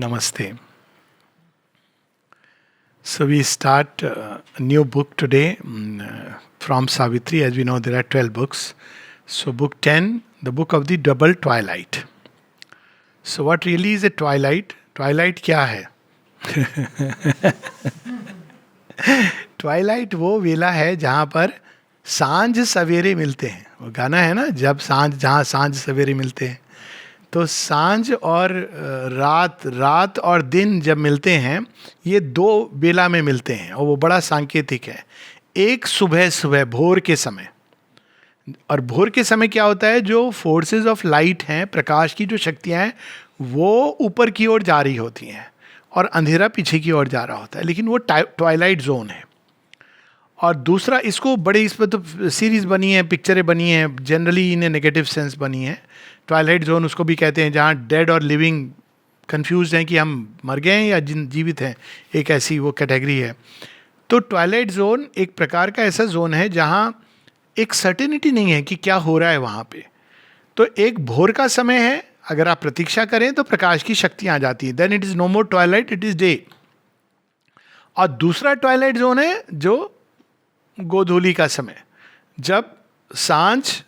Namaste. So we start a new book today from Savitri. As we know, there are 12 books. So book 10, the book of the double twilight. So what really is a twilight? Twilight क्या है? Twilight वो वेला है जहाँ पर सांझ सवेरे मिलते हैं. वो गाना है ना, जब सांझ, जहाँ सांझ सवेरे मिलते हैं. तो सांझ और रात और दिन जब मिलते हैं, ये दो बेला में मिलते हैं और वो बड़ा सांकेतिक है. एक सुबह भोर के समय, और भोर के समय क्या होता है, जो फोर्सेस ऑफ लाइट हैं, प्रकाश की जो शक्तियां हैं, वो ऊपर की ओर जा रही होती हैं और अंधेरा पीछे की ओर जा रहा होता है. लेकिन वो ट्वाइलाइट जोन है. और दूसरा, इसको बड़े, इस पर तो सीरीज बनी है, पिक्चरें बनी हैं, generally in A negative sense बनी है. ट्वाइलाइट जोन उसको भी कहते हैं जहाँ डेड और लिविंग कंफ्यूज हैं कि हम मर गए हैं या जीवित हैं. एक ऐसी वो कैटेगरी है. तो ट्वाइलाइट जोन एक प्रकार का ऐसा जोन है जहाँ एक सर्टेनिटी नहीं है कि क्या हो रहा है वहाँ पे. तो एक भोर का समय है, अगर आप प्रतीक्षा करें तो प्रकाश की शक्तियाँ आ जाती हैं. Then it is no more twilight, it is day. और दूसरा ट्वाइलाइट जोन है जो गोधूली का समय, जब सांझ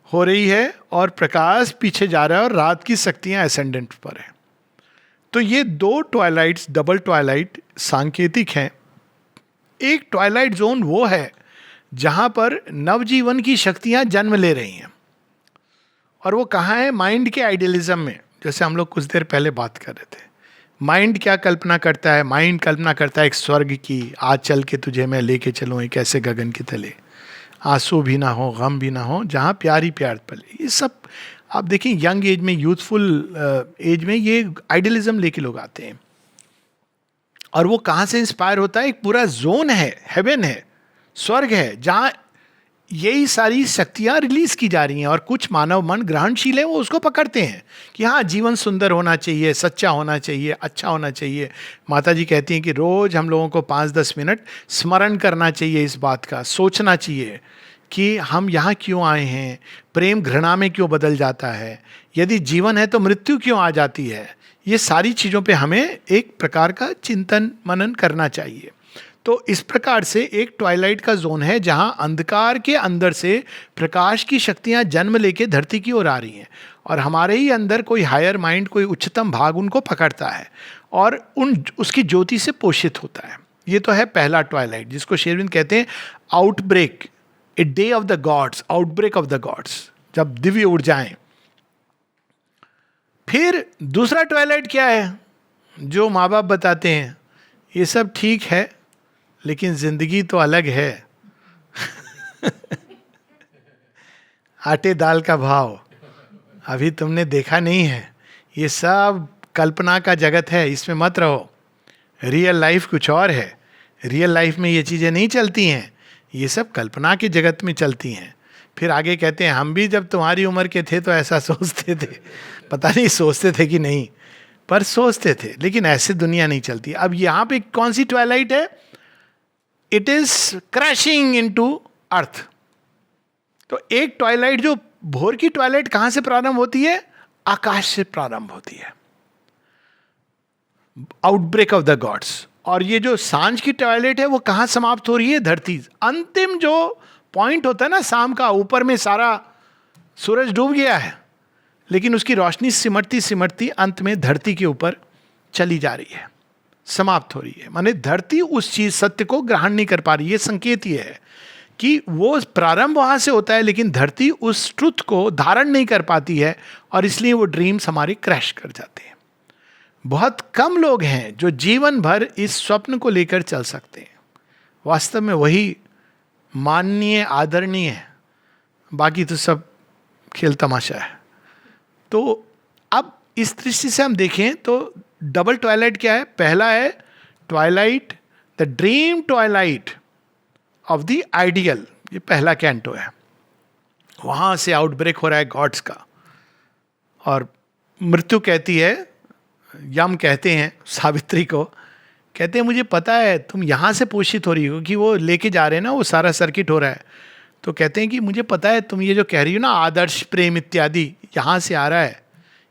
हो रही है और प्रकाश पीछे जा रहा है और रात की शक्तियां एसेंडेंट पर है. तो ये दो ट्वाइलाइट्स, डबल ट्वाइलाइट, सांकेतिक हैं. एक ट्वाइलाइट जोन वो है जहां पर नवजीवन की शक्तियां जन्म ले रही हैं. और वो कहाँ है? माइंड के आइडियलिज्म में. जैसे हम लोग कुछ देर पहले बात कर रहे थे, माइंड क्या कल्पना करता है? माइंड कल्पना करता है एक स्वर्ग की, आज चल के तुझे मैं लेके चलूँ एक ऐसे गगन के तले, आंसू भी ना हो, गम भी ना हो, जहाँ प्यार ही प्यार पले. ये सब आप देखें, यंग एज में, यूथफुल एज में ये आइडियलिज्म लेके लोग आते हैं. और वो कहाँ से इंस्पायर होता है? एक पूरा जोन है, हेवन है, स्वर्ग है, जहाँ यही सारी शक्तियाँ रिलीज की जा रही हैं. और कुछ मानव मन ग्रहणशील है, वो उसको पकड़ते हैं कि हाँ, जीवन सुंदर होना चाहिए, सच्चा होना चाहिए, अच्छा होना चाहिए. माता जी कहती हैं कि रोज हम लोगों को 5-10 मिनट स्मरण करना चाहिए, इस बात का सोचना चाहिए कि हम यहाँ क्यों आए हैं, प्रेम घृणा में क्यों बदल जाता है, यदि जीवन है तो मृत्यु क्यों आ जाती है. ये सारी चीज़ों पे हमें एक प्रकार का चिंतन मनन करना चाहिए. तो इस प्रकार से एक ट्वाइलाइट का जोन है जहां अंधकार के अंदर से प्रकाश की शक्तियां जन्म लेके धरती की ओर आ रही हैं, और हमारे ही अंदर कोई हायर माइंड, कोई उच्चतम भाग उनको पकड़ता है और उसकी ज्योति से पोषित होता है. ये तो है पहला ट्वाइलाइट, जिसको शेरविंद कहते हैं outbreak, a day of the gods, outbreak of the gods, जब दिव्य ऊर्जाएं. फिर दूसरा ट्वाइलाइट क्या है? जो माँ बाप बताते हैं ये सब ठीक है लेकिन जिंदगी तो अलग है. आटे दाल का भाव अभी तुमने देखा नहीं है, ये सब कल्पना का जगत है, इसमें मत रहो. रियल लाइफ कुछ और है. रियल लाइफ में ये चीज़ें नहीं चलती हैं, ये सब कल्पना के जगत में चलती हैं. फिर आगे कहते हैं हम भी जब तुम्हारी उम्र के थे तो ऐसा सोचते थे. पता नहीं सोचते थे कि नहीं, पर सोचते थे. लेकिन ऐसे दुनिया नहीं चलती. अब यहाँ पे कौन सी ट्वाइलाइट है? इट इज क्रैशिंग इनटू अर्थ. तो एक ट्वाइलाइट, जो भोर की ट्वाइलाइट कहां से प्रारंभ होती है? आकाश से प्रारंभ होती है, आउटब्रेक ऑफ द गॉड्स. और ये जो सांझ की ट्वाइलाइट है वो कहां समाप्त हो रही है? धरती. अंतिम जो पॉइंट होता है ना शाम का, ऊपर में सारा सूरज डूब गया है, लेकिन उसकी रोशनी सिमटती सिमटती अंत में धरती के ऊपर चली जा रही है, समाप्त हो रही है. माने धरती उस चीज सत्य को ग्रहण नहीं कर पा रही. ये संकेत ये है कि वो प्रारंभ वहां से होता है, लेकिन धरती उस ट्रुथ को धारण नहीं कर पाती है, और इसलिए वो ड्रीम्स हमारे क्रैश कर जाते हैं. बहुत कम लोग हैं जो जीवन भर इस स्वप्न को लेकर चल सकते हैं. वास्तव में वही माननीय, आदरणीय है. बाकी तो सब खेल तमाशा है. तो अब इस दृष्टि से हम देखें तो डबल ट्वाइलाइट क्या है? पहला है Twilight, the dream Twilight of the ideal. ये पहला कैंटो है. वहां से आउटब्रेक हो रहा है गॉड्स का. और मृत्यु कहती है, यम कहते हैं सावित्री को, कहते हैं मुझे पता है तुम यहां से पोषित हो रही हो, कि वो लेके जा रहे हैं ना, वो सारा सर्किट हो रहा है. तो कहते हैं कि मुझे पता है तुम ये जो कह रही हो ना, आदर्श प्रेम इत्यादि, यहां से आ रहा है,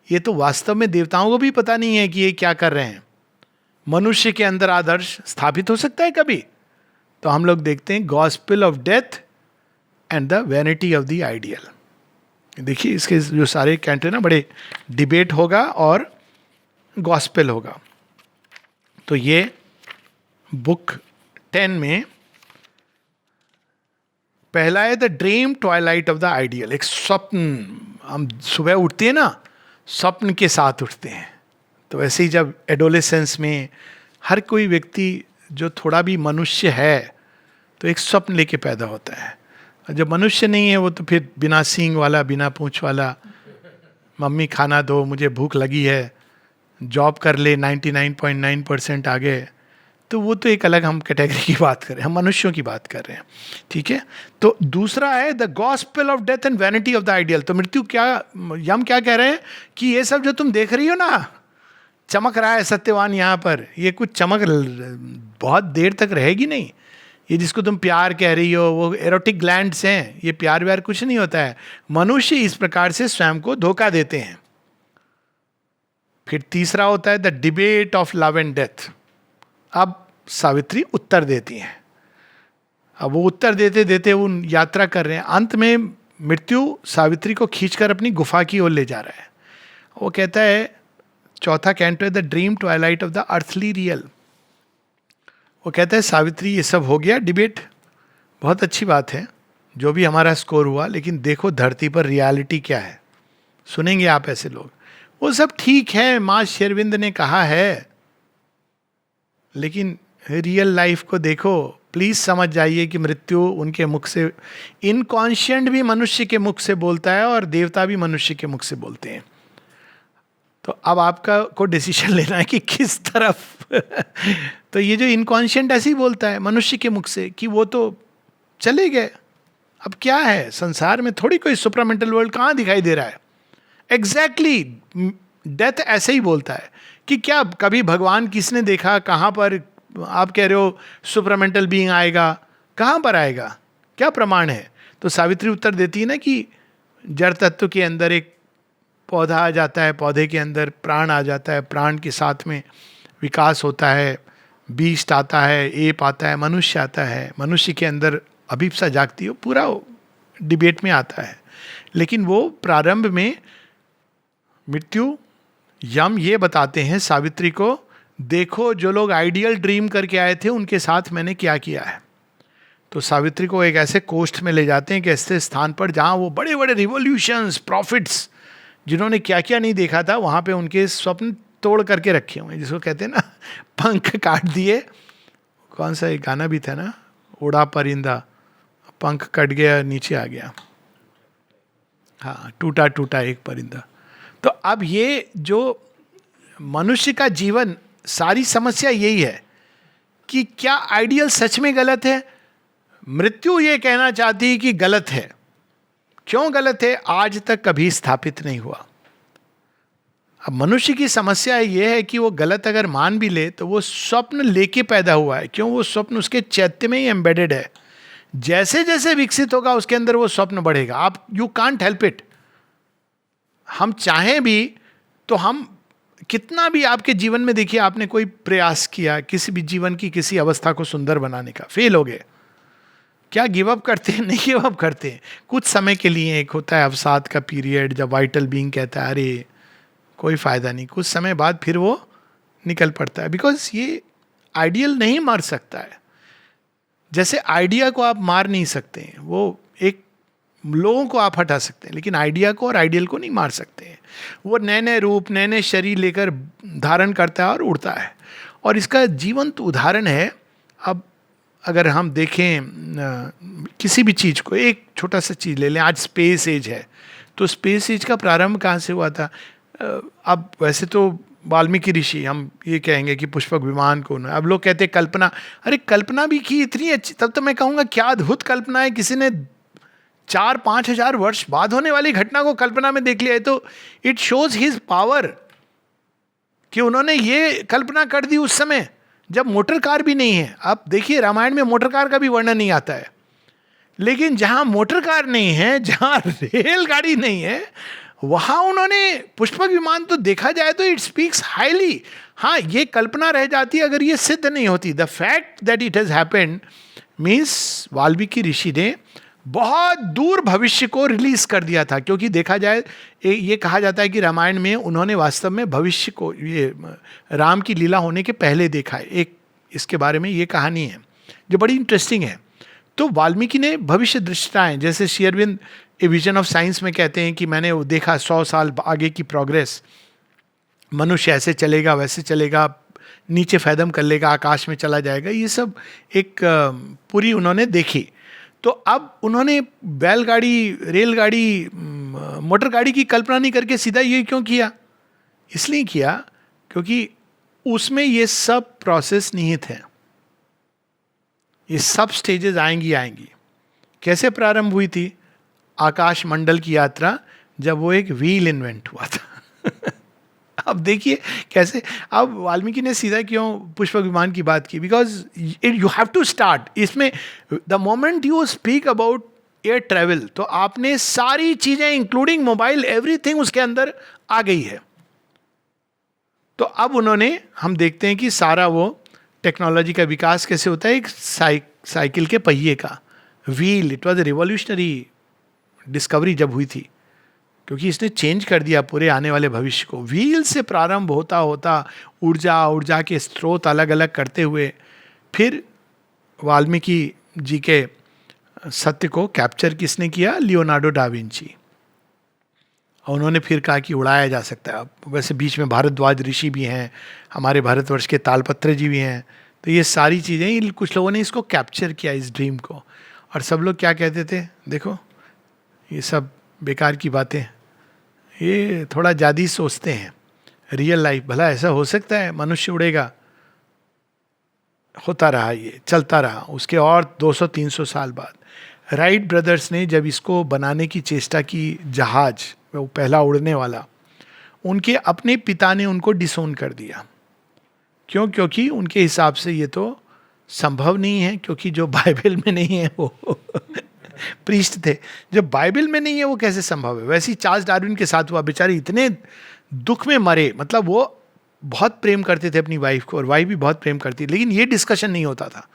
ये तो वास्तव में देवताओं को भी पता नहीं है कि ये क्या कर रहे हैं। मनुष्य के अंदर आदर्श स्थापित हो सकता है कभी? तो हम लोग देखते हैं gospel of death and the vanity of the ideal. देखिए इसके जो सारे कैंटो ना, बड़े डिबेट होगा और गॉस्पेल होगा। तो ये बुक 10 में पहला है the dream Twilight of the ideal. एक स्वप्न, हम सुबह उठते हैं ना, स्वप्न के साथ उठते हैं। तो वैसे ही जब एडोलेसेंस में हर कोई व्यक्ति जो थोड़ा भी मनुष्य है तो एक स्वप्न लेके पैदा होता है। और जब मनुष्य नहीं है वो तो फिर बिना सींग वाला, बिना पूंछ वाला, मम्मी खाना दो, मुझे भूख लगी है, जॉब कर ले, 99.9% आ गए। तो वो तो एक अलग हम कैटेगरी की बात कर रहे हैं, हम मनुष्यों की बात कर रहे हैं, ठीक है। तो दूसरा है the gospel of death and vanity of the ideal. तो मृत्यु क्या, यम क्या कह रहे हैं कि ये सब जो तुम देख रही हो ना, चमक रहा है सत्यवान यहाँ पर, ये कुछ चमक बहुत देर तक रहेगी नहीं। ये जिसको तुम प्यार कह रही हो वो एरोटिक ग्लैंड्स हैं, ये प्यार व्यार कुछ नहीं होता है। मनुष्य इस प्रकार से स्वयं को धोखा देते हैं। फिर तीसरा होता है the debate of love and death. अब सावित्री उत्तर देती हैं। अब वो उत्तर देते देते वो यात्रा कर रहे हैं। अंत में मृत्यु सावित्री को खींचकर अपनी गुफा की ओर ले जा रहा है। वो कहता है, चौथा कैंटो है the dream Twilight of the earthly real. वो कहता है सावित्री ये सब हो गया डिबेट, बहुत अच्छी बात है जो भी हमारा स्कोर हुआ, लेकिन देखो धरती पर रियलिटी क्या है। सुनेंगे आप ऐसे लोग, वो सब ठीक है, माँ शेरविंद ने कहा है, लेकिन रियल लाइफ को देखो। प्लीज समझ जाइए कि मृत्यु उनके मुख से, इनकॉन्शियंट भी मनुष्य के मुख से बोलता है और देवता भी मनुष्य के मुख से बोलते हैं। तो अब आपका को डिसीजन लेना है कि किस तरफ तो ये जो इनकॉन्शियंट ऐसे ही बोलता है मनुष्य के मुख से कि वो तो चले गए, अब क्या है संसार में, थोड़ी कोई सुपरामेंटल वर्ल्ड कहाँ दिखाई दे रहा है। एग्जैक्टली डेथ ऐसे ही बोलता है कि क्या कभी भगवान किसने देखा, कहाँ पर आप कह रहे हो सुपरामेंटल बीइंग आएगा, कहाँ पर आएगा, क्या प्रमाण है। तो सावित्री उत्तर देती है ना कि जड़ तत्व के अंदर एक पौधा आ जाता है, पौधे के अंदर प्राण आ जाता है, प्राण के साथ में विकास होता है, बीस्ट आता है, एप आता है, मनुष्य आता है, मनुष्य के अंदर अभिप्सा जागती है, पूरा डिबेट में आता है। लेकिन वो प्रारंभ में मृत्यु यम ये बताते हैं सावित्री को, देखो जो लोग आइडियल ड्रीम करके आए थे उनके साथ मैंने क्या किया है। तो सावित्री को एक ऐसे कोष्ठ में ले जाते हैं कि ऐसे स्थान पर जहाँ वो बड़े बड़े रिवोल्यूशंस, प्रॉफिट्स जिन्होंने क्या क्या नहीं देखा था, वहाँ पे उनके स्वप्न तोड़ करके रखे हुए हैं, जिसको कहते हैं ना पंख काट दिए। कौन सा एक गाना भी था ना, उड़ा परिंदा, पंख कट गया नीचे आ गया, हाँ टूटा टूटा एक परिंदा। तो अब ये जो मनुष्य का जीवन, सारी समस्या यही है कि क्या आइडियल सच में गलत है। मृत्यु ये कहना चाहती है कि गलत है। क्यों गलत है, आज तक कभी स्थापित नहीं हुआ। अब मनुष्य की समस्या यह है कि वो गलत अगर मान भी ले तो वो स्वप्न लेके पैदा हुआ है। क्यों, वो स्वप्न उसके चैत्य में ही एम्बेडेड है। जैसे जैसे विकसित होगा उसके अंदर वो स्वप्न बढ़ेगा। आप यू कांट हेल्प इट। हम चाहें भी तो हम कितना भी आपके जीवन में देखिए, आपने कोई प्रयास किया किसी भी जीवन की किसी अवस्था को सुंदर बनाने का, फेल हो गए, क्या गिव अप करते हैं? नहीं गिव अप करते हैं। कुछ समय के लिए एक होता है अवसाद का पीरियड, जब वाइटल बीइंग कहता है अरे कोई फायदा नहीं, कुछ समय बाद फिर वो निकल पड़ता है। बिकॉज ये आइडियल नहीं मर सकता है। जैसे आइडिया को आप मार नहीं सकते हैं, वो एक लोगों को आप हटा सकते हैं, लेकिन आइडिया को और आइडियल को नहीं मार सकते हैं। वो नए नए रूप, नए नए शरीर लेकर धारण करता है और उड़ता है। और इसका जीवंत उदाहरण है, अब अगर हम देखें किसी भी चीज़ को, एक छोटा सा चीज़ ले लें, आज स्पेस एज है, तो स्पेस एज का प्रारंभ कहाँ से हुआ था? अब वैसे तो वाल्मीकि ऋषि, हम ये कहेंगे कि पुष्पक विमान को, अब लोग कहते हैं कल्पना, अरे कल्पना भी की इतनी अच्छी, तब तो मैं कहूँगा क्या अद्भुत कल्पना है। किसी ने 4-5 हजार वर्ष बाद होने वाली घटना को कल्पना में देख लिया है, तो इट शोज हिज पावर कि उन्होंने ये कल्पना कर दी उस समय जब मोटर कार भी नहीं है। आप देखिए रामायण में मोटर कार का भी वर्णन नहीं आता है, लेकिन जहाँ मोटर कार नहीं है, जहाँ रेलगाड़ी नहीं है, वहाँ उन्होंने पुष्पक विमान तो देखा जाए तो इट स्पीक्स हाईली. हाँ, ये कल्पना रह जाती अगर ये सिद्ध नहीं होती. The fact that it has happened means Valmiki ऋषि ने बहुत दूर भविष्य को रिलीज कर दिया था. क्योंकि देखा जाए ये कहा जाता है कि रामायण में उन्होंने वास्तव में भविष्य को, ये राम की लीला होने के पहले देखा है. एक इसके बारे में ये कहानी है जो बड़ी इंटरेस्टिंग है. तो वाल्मीकि ने भविष्य दृष्टाएं, जैसे Shri Aurobindo a vision of science में कहते हैं कि मैंने वो देखा 100 साल आगे की प्रोग्रेस, मनुष्य ऐसे चलेगा वैसे चलेगा, नीचे फैदम कर लेगा, आकाश में चला जाएगा. ये सब एक पूरी उन्होंने देखी. तो अब उन्होंने बैलगाड़ी, रेलगाड़ी, मोटर गाड़ी की कल्पना नहीं करके सीधा ये क्यों किया? इसलिए किया क्योंकि उसमें ये सब प्रोसेस निहित है. ये सब स्टेजेस आएंगी. कैसे प्रारंभ हुई थी आकाश मंडल की यात्रा? जब वो एक व्हील इन्वेंट हुआ था. अब देखिए कैसे. अब वाल्मीकि ने सीधा क्यों पुष्पक विमान की बात की? Because you have to start. इसमें the moment you speak about air travel, तो आपने सारी चीजें इंक्लूडिंग मोबाइल, एवरीथिंग उसके अंदर आ गई है. तो अब उन्होंने, हम देखते हैं कि सारा वो टेक्नोलॉजी का विकास कैसे होता है. एक साइकिल के पहिए का wheel, it was a revolutionary discovery जब हुई थी, क्योंकि इसने चेंज कर दिया पूरे आने वाले भविष्य को. व्हील से प्रारंभ होता होता ऊर्जा के स्रोत अलग अलग करते हुए फिर वाल्मीकि जी के सत्य को कैप्चर किसने किया? Leonardo da Vinci. और उन्होंने फिर कहा कि उड़ाया जा सकता है. अब वैसे बीच में भारद्वाज ऋषि भी हैं, हमारे भारतवर्ष के तालपत्र जी भी हैं. तो ये सारी चीज़ें, कुछ लोगों ने इसको कैप्चर किया, इस ड्रीम को. और सब लोग क्या कहते थे? देखो ये सब बेकार की बातें, ये थोड़ा ज़्यादा ही सोचते हैं. रियल लाइफ भला ऐसा हो सकता है? मनुष्य उड़ेगा? होता रहा, ये चलता रहा. उसके और 200-300 साल बाद राइट ब्रदर्स ने जब इसको बनाने की चेष्टा की, जहाज वो पहला उड़ने वाला, उनके अपने पिता ने उनको डिसोन कर दिया. क्यों? क्योंकि उनके हिसाब से ये तो संभव नहीं है, क्योंकि जो बाइबल में नहीं है वो प्रीस्ट थे. जो बाइबल में नहीं है वो कैसे संभव है? वैसे ही चार्ल्स डार्विन के साथ हुआ. बेचारे इतने दुख में मरे. मतलब वो बहुत प्रेम करते थे अपनी वाइफ को, और वाइफ भी बहुत प्रेम करती, लेकिन ये डिस्कशन नहीं होता था,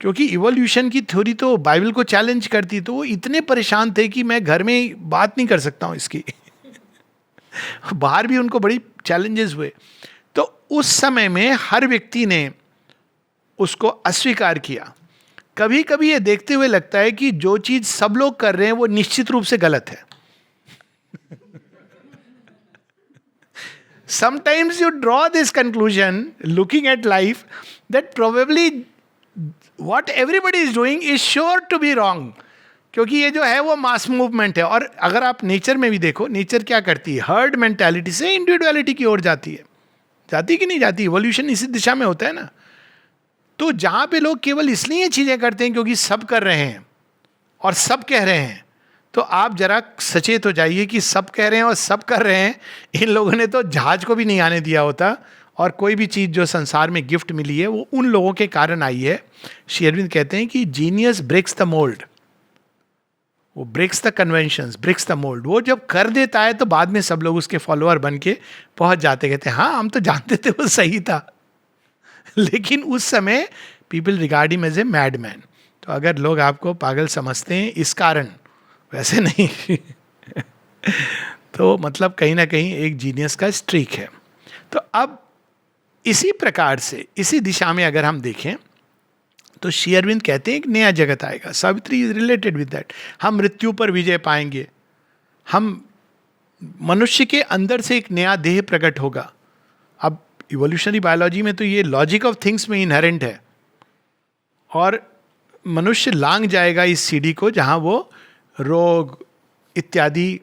क्योंकि इवोल्यूशन की थ्योरी तो बाइबल को चैलेंज करती. तो वो इतने परेशान थे कि मैं घर में बात नहीं कर सकता हूँ इसकी. बाहर भी उनको बड़ी चैलेंजेस हुए. तो उस समय में हर व्यक्ति ने उसको अस्वीकार किया. कभी कभी ये देखते हुए लगता है कि जो चीज सब लोग कर रहे हैं वो निश्चित रूप से गलत है. Sometimes you draw this conclusion looking at life that probably what everybody is doing is sure to be wrong. क्योंकि ये जो है वो मास मूवमेंट है. और अगर आप नेचर में भी देखो, नेचर क्या करती है? हर्ड मेंटालिटी से इंडिविजुअलिटी की ओर जाती है. जाती कि नहीं जाती? इवोल्यूशन इसी दिशा में होता है ना. तो जहां पे लोग केवल इसलिए चीजें करते हैं क्योंकि सब कर रहे हैं और सब कह रहे हैं, तो आप जरा सचेत हो जाइए कि सब कह रहे हैं और सब कर रहे हैं. इन लोगों ने तो जहाज को भी नहीं आने दिया होता. और कोई भी चीज जो संसार में गिफ्ट मिली है वो उन लोगों के कारण आई है. श्री अरविंद कहते हैं कि जीनियस ब्रेक्स द मोल्ड. वो breaks the conventions, breaks the mould. वो जब कर देता है तो बाद में सब लोग उसके फॉलोअर बन के पहुंच जाते, कहते हैं हाँ हम तो जानते थे वो सही था. लेकिन उस समय people regard him as a madman. तो अगर लोग आपको पागल समझते हैं इस कारण, वैसे नहीं, तो मतलब कहीं ना कहीं एक जीनियस का स्ट्रीक है. तो अब इसी प्रकार से, इसी दिशा में अगर हम देखें तो श्री अरविंद कहते हैं एक नया जगत आएगा. Savitri is related with that. हम मृत्यु पर विजय पाएंगे. हम मनुष्य के अंदर से एक नया देह प्रकट होगा. अब इवोल्यूशनरी बायोलॉजी में तो ये लॉजिक ऑफ थिंग्स में इनहेरेंट है. और मनुष्य लांग जाएगा इस सीढ़ी को जहां वो रोग इत्यादि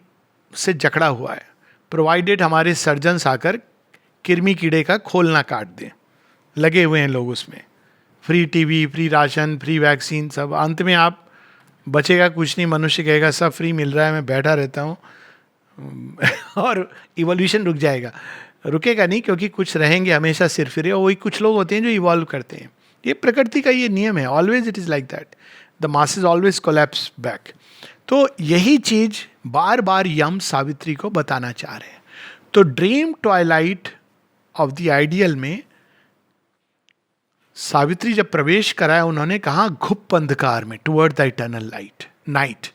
से जकड़ा हुआ है, प्रोवाइडेड हमारे सर्जन्स आकर कृमि कीड़े का खोल ना काट दें. लगे हुए हैं लोग उसमें. Free TV, free ration, free vaccine, सब. अंत में आप बचेगा कुछ नहीं. मनुष्य कहेगा सब फ्री मिल रहा है, मैं बैठा रहता हूँ. और इवोल्यूशन रुक जाएगा. रुकेगा नहीं, क्योंकि कुछ रहेंगे हमेशा सिर फिरे. और वही कुछ लोग होते हैं जो इवॉल्व करते हैं. ये प्रकृति का ये नियम है. Always it is like that. The masses always collapse back. तो यही चीज बार बार यम सावित्री को बताना चाह रहे हैं. तो dream Twilight of the ideal में सावित्री जब प्रवेश कराया, उन्होंने कहा घुप अंधकार में, toward the eternal light, night.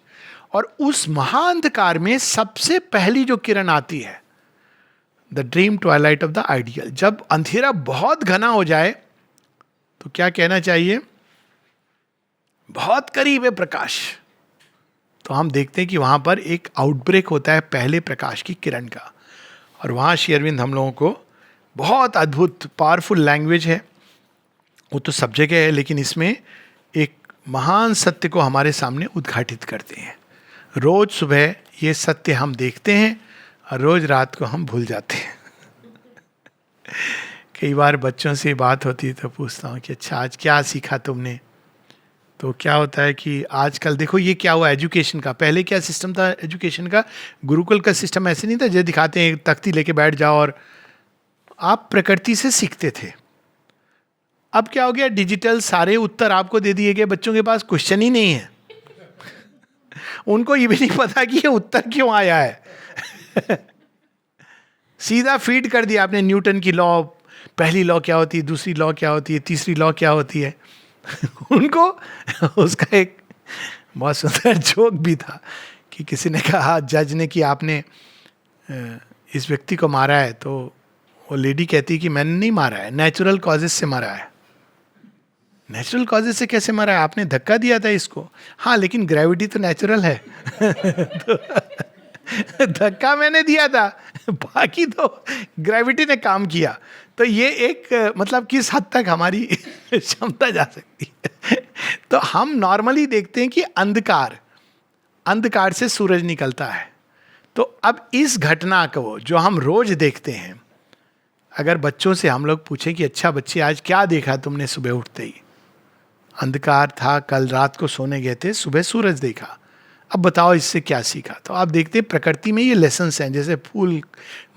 और उस महाअंधकार में सबसे पहली जो किरण आती है, the dream Twilight of the ideal. जब अंधेरा बहुत घना हो जाए तो क्या कहना चाहिए? बहुत करीब है प्रकाश. तो हम देखते हैं कि वहां पर एक आउटब्रेक होता है पहले प्रकाश की किरण का. और वहां श्री अरविंद हम लोगों को बहुत अद्भुत पावरफुल लैंग्वेज है, वो तो सब जगह है, लेकिन इसमें एक महान सत्य को हमारे सामने उद्घाटित करते हैं. रोज सुबह ये सत्य हम देखते हैं और रोज रात को हम भूल जाते हैं. कई बार बच्चों से बात होती है तो पूछता हूँ कि अच्छा आज क्या सीखा तुमने. तो क्या होता है कि आजकल देखो ये क्या हुआ एजुकेशन का. पहले क्या सिस्टम था एजुकेशन का? गुरुकुल का सिस्टम ऐसे नहीं था जो दिखाते हैं तख्ती लेके बैठ जाओ और आप प्रकृति से सीखते थे. अब क्या हो गया? डिजिटल सारे उत्तर आपको दे दिए गए, बच्चों के पास क्वेश्चन ही नहीं है. उनको ये भी नहीं पता कि ये उत्तर क्यों आया है. सीधा फीड कर दिया आपने न्यूटन की लॉ, पहली लॉ क्या होती है, दूसरी लॉ क्या होती है, तीसरी लॉ क्या होती है. उनको उसका एक बहुत सुंदर जोक भी था कि किसी ने कहा जज ने कि आपने इस व्यक्ति को मारा है, तो वो लेडी कहती है कि मैंने नहीं मारा है, नेचुरल कॉजेस से मारा है. नेचुरल कॉजेस से कैसे मारा है? आपने धक्का दिया था इसको. हाँ लेकिन ग्रेविटी तो नेचुरल है. तो धक्का मैंने दिया था, बाकी तो ग्रेविटी ने काम किया. तो ये एक मतलब किस हद तक हमारी क्षमता जा सकती है. तो हम नॉर्मली देखते हैं कि अंधकार से सूरज निकलता है. तो अब इस घटना को जो हम रोज देखते हैं, अगर बच्चों से हम लोग पूछें कि अच्छा बच्चे आज क्या देखा तुमने सुबह उठते ही? अंधकार था, कल रात को सोने गए थे, सुबह सूरज देखा, अब बताओ इससे क्या सीखा? तो आप देखते हैं प्रकृति में ये लेसन्स हैं. जैसे फूल,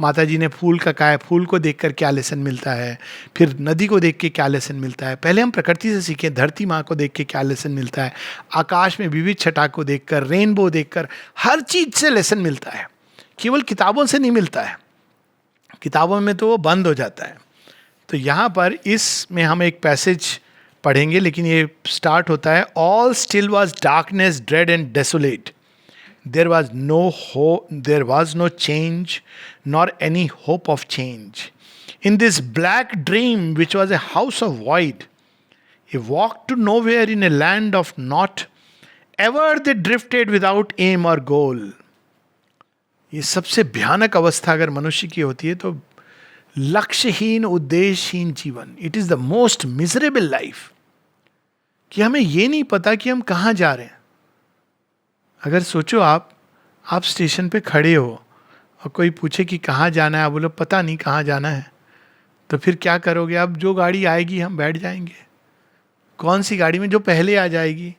माता जी ने फूल का कहा है, फूल को देखकर क्या लेसन मिलता है, फिर नदी को देख के क्या लेसन मिलता है. पहले हम प्रकृति से सीखें, धरती माँ को देख के क्या लेसन मिलता है, आकाश में विविध छटा को देखकर, रेनबो देखकर, हर चीज से लेसन मिलता है. केवल किताबों से नहीं मिलता है, किताबों में तो वो बंद हो जाता है. तो यहाँ पर इसमें हम एक पैसेज पढ़ेंगे, लेकिन ये स्टार्ट होता है, all still was darkness dread and desolate, there was no change nor any hope of change. In this black dream which was a house of void, a walk to nowhere in a land of naught, ever they drifted without aim or goal. ये सबसे भयानक अवस्था अगर मनुष्य की होती है तो लक्ष्यहीन, उद्देश्यहीन जीवन. It is the most miserable life, कि हमें ये नहीं पता कि हम कहाँ जा रहे हैं. अगर सोचो आप स्टेशन पे खड़े हो और कोई पूछे कि कहाँ जाना है, आप बोलो पता नहीं कहाँ जाना है, तो फिर क्या करोगे? अब जो गाड़ी आएगी हम बैठ जाएंगे. कौन सी गाड़ी में? जो पहले आ जाएगी.